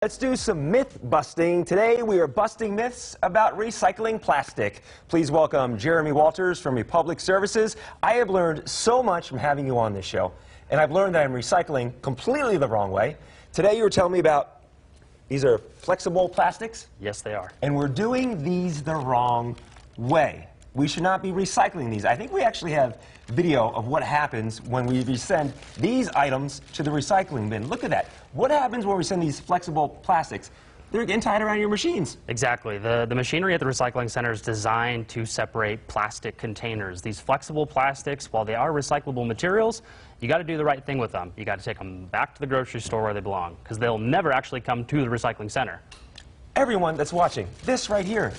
Let's do some myth busting. Today we are busting myths about recycling plastic. Please welcome Jeremy Walters from Republic Services. I have learned so much from having you on this show, and I've learned that I'm recycling completely the wrong way. Today you were telling me about these are flexible plastics? Yes, they are. And we're doing these the wrong way. We should not be recycling these. I think we actually have video of what happens when we send these items to the recycling bin. Look at that. What happens when we send these flexible plastics? They're getting tied around your machines. Exactly. The machinery at the recycling center is designed to separate plastic containers. These flexible plastics, while they are recyclable materials, you got to do the right thing with them. You got to take them back to the grocery store where they belong, because they'll never actually come to the recycling center. Everyone that's watching, this right here,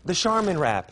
the Charmin wrap.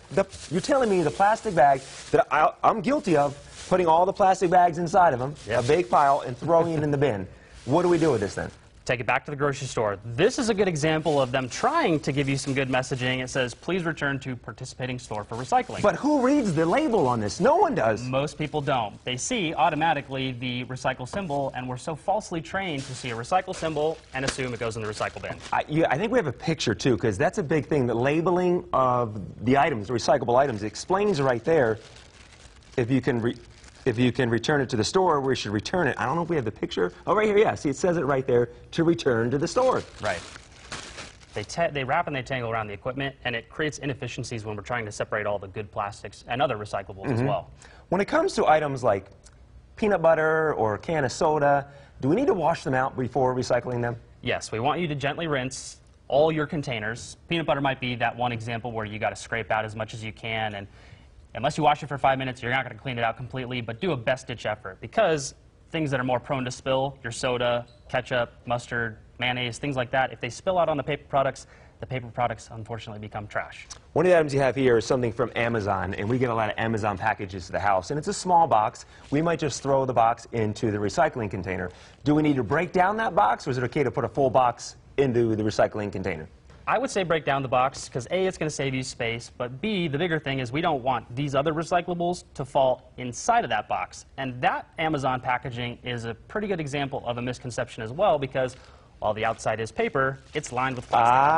You're telling me the plastic bag that I'm guilty of putting all the plastic bags inside of them, Yep. a big pile, and throwing it in the bin. What do we do with this then? Take it back to the grocery store. This is a good example of them trying to give you some good messaging. It says, please return to participating store for recycling. But who reads the label on this? No one does. Most people don't. They see automatically the recycle symbol, and we're so falsely trained to see a recycle symbol and assume it goes in the recycle bin. I think we have a picture too, because that's a big thing. The labeling of the items, the recyclable items, explains right there. If you can return it to the store, we should return it. I don't know if we have the picture. Oh, right here, yeah. See, it says it right there, to return to the store. Right. They wrap and they tangle around the equipment, and it creates inefficiencies when we're trying to separate all the good plastics and other recyclables as well. When it comes to items like peanut butter or a can of soda, do we need to wash them out before recycling them? Yes, we want you to gently rinse all your containers. Peanut butter might be that one example where you got to scrape out as much as you can, and unless you wash it for 5 minutes, you're not going to clean it out completely, but do a best-ditch effort, because things that are more prone to spill, your soda, ketchup, mustard, mayonnaise, things like that, if they spill out on the paper products unfortunately become trash. One of the items you have here is something from Amazon, and we get a lot of Amazon packages to the house, and it's a small box. We might just throw the box into the recycling container. Do we need to break down that box, or is it okay to put a full box into the recycling container? I would say break down the box, because A, it's going to save you space, but B, the bigger thing is we don't want these other recyclables to fall inside of that box. And that Amazon packaging is a pretty good example of a misconception as well, because while the outside is paper, it's lined with plastic on the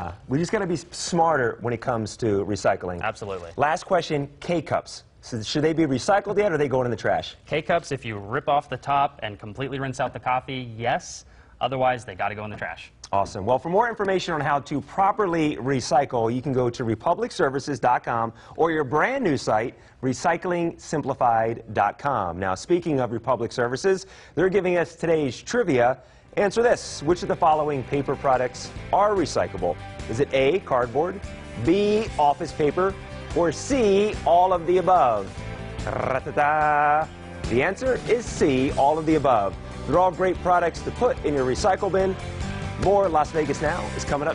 inside. We just got to be smarter when it comes to recycling. Absolutely. Last question, K-cups. So should they be recycled yet, or are they going in the trash? K-cups, if you rip off the top and completely rinse out the coffee, yes. Otherwise, they got to go in the trash. Awesome. Well, for more information on how to properly recycle, you can go to republicservices.com or your brand new site, recyclingsimplified.com. Now, speaking of Republic Services, they're giving us today's trivia. Answer this. Which of the following paper products are recyclable? Is it A, cardboard, B, office paper, or C, all of the above? Ra-ta-ta. The answer is C, all of the above. They're all great products to put in your recycle bin. More Las Vegas Now is coming up.